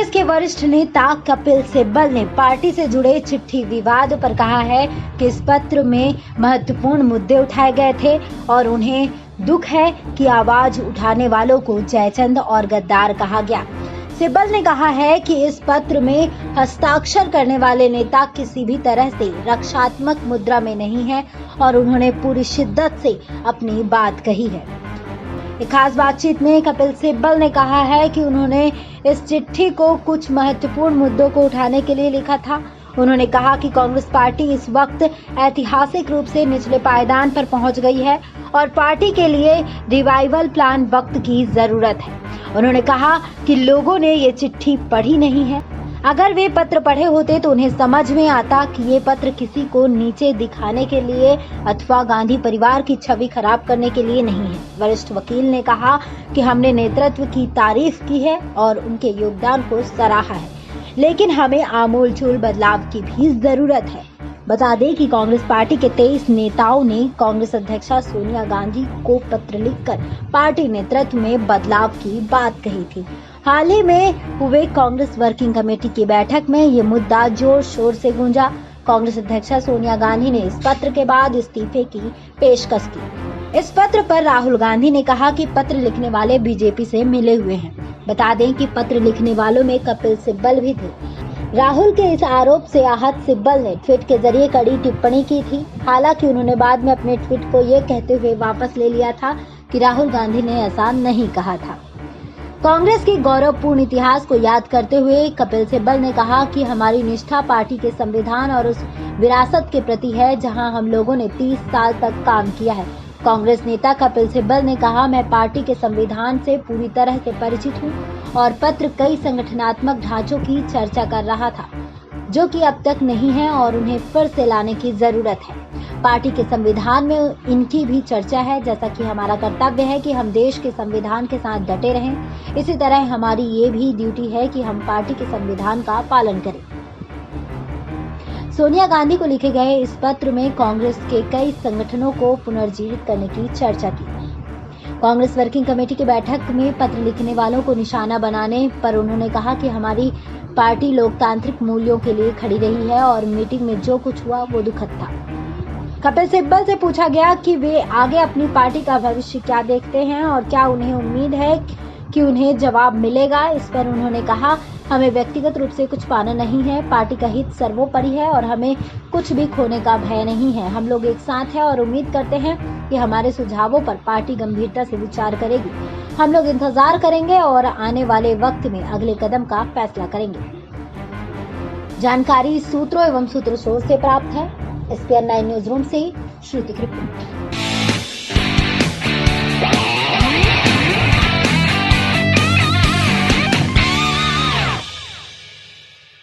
कांग्रेस के वरिष्ठ नेता कपिल सिब्बल ने पार्टी से जुड़े चिट्ठी विवाद पर कहा है कि इस पत्र में महत्वपूर्ण मुद्दे उठाए गए थे और उन्हें दुख है कि आवाज उठाने वालों को जयचंद और गद्दार कहा गया। सिब्बल ने कहा है कि इस पत्र में हस्ताक्षर करने वाले नेता किसी भी तरह से रक्षात्मक मुद्रा में नहीं है और उन्होंने पूरी शिद्दत से अपनी बात कही है। एक खास बातचीत में कपिल सिब्बल ने कहा है कि उन्होंने इस चिट्ठी को कुछ महत्वपूर्ण मुद्दों को उठाने के लिए लिखा था। उन्होंने कहा कि कांग्रेस पार्टी इस वक्त ऐतिहासिक रूप से निचले पायदान पर पहुंच गई है और पार्टी के लिए रिवाइवल प्लान वक्त की जरूरत है। उन्होंने कहा कि लोगों ने ये चिट्ठी पढ़ी नहीं है। अगर वे पत्र पढ़े होते तो उन्हें समझ में आता कि ये पत्र किसी को नीचे दिखाने के लिए अथवा गांधी परिवार की छवि खराब करने के लिए नहीं है। वरिष्ठ वकील ने कहा कि हमने नेतृत्व की तारीफ की है और उनके योगदान को सराहा है, लेकिन हमें आमूलचूल बदलाव की भी जरूरत है। बता दें कि कांग्रेस पार्टी के 23 नेताओं ने कांग्रेस अध्यक्षा सोनिया गांधी को पत्र लिखकर पार्टी नेतृत्व में बदलाव की बात कही थी। हाल ही में हुए कांग्रेस वर्किंग कमेटी की बैठक में ये मुद्दा जोर शोर से गूंजा। कांग्रेस अध्यक्षा सोनिया गांधी ने इस पत्र के बाद इस्तीफे की पेशकश की। इस पत्र पर राहुल गांधी ने कहा कि पत्र लिखने वाले बीजेपी से मिले हुए हैं। बता दें कि पत्र लिखने वालों में कपिल सिब्बल भी थे। राहुल के इस आरोप से आहत सिब्बल ने ट्वीट के जरिए कड़ी टिप्पणी की थी। हालांकि उन्होंने बाद में अपने ट्वीट को ये कहते हुए वापस ले लिया था कि राहुल गांधी ने ऐसा नहीं कहा था। कांग्रेस के गौरवपूर्ण इतिहास को याद करते हुए कपिल सिब्बल ने कहा कि हमारी निष्ठा पार्टी के संविधान और उस विरासत के प्रति है जहां हम लोगों ने 30 साल तक काम किया है। कांग्रेस नेता कपिल सिब्बल ने कहा, मैं पार्टी के संविधान से पूरी तरह से परिचित हूं और पत्र कई संगठनात्मक ढांचों की चर्चा कर रहा था जो कि अब तक नहीं है और उन्हें फिर से लाने की जरूरत है। पार्टी के संविधान में इनकी भी चर्चा है। जैसा कि हमारा कर्तव्य है कि हम देश के संविधान के साथ डटे रहें, इसी तरह हमारी ये भी ड्यूटी है कि हम पार्टी के संविधान का पालन करें। सोनिया गांधी को लिखे गए इस पत्र में कांग्रेस के कई संगठनों को पुनर्जीवित करने की चर्चा की। कांग्रेस वर्किंग कमेटी की बैठक में पत्र लिखने वालों को निशाना बनाने पर उन्होंने कहा कि हमारी पार्टी लोकतांत्रिक मूल्यों के लिए खड़ी रही है और मीटिंग में जो कुछ हुआ वो दुखद था। कपिल सिब्बल से पूछा गया कि वे आगे अपनी पार्टी का भविष्य क्या देखते हैं और क्या उन्हें उम्मीद है कि उन्हें जवाब मिलेगा। इस पर उन्होंने कहा, हमें व्यक्तिगत रूप से कुछ पाना नहीं है, पार्टी का हित सर्वोपरि है और हमें कुछ भी खोने का भय नहीं है। हम लोग एक साथ हैं और उम्मीद करते हैं कि हमारे सुझावों पर पार्टी गंभीरता से विचार करेगी। हम लोग इंतजार करेंगे और आने वाले वक्त में अगले कदम का फैसला करेंगे। जानकारी सूत्रों एवं सूत्र सोर्स से प्राप्त है। SPN 9 न्यूज रूम से श्रुति की रिपोर्ट।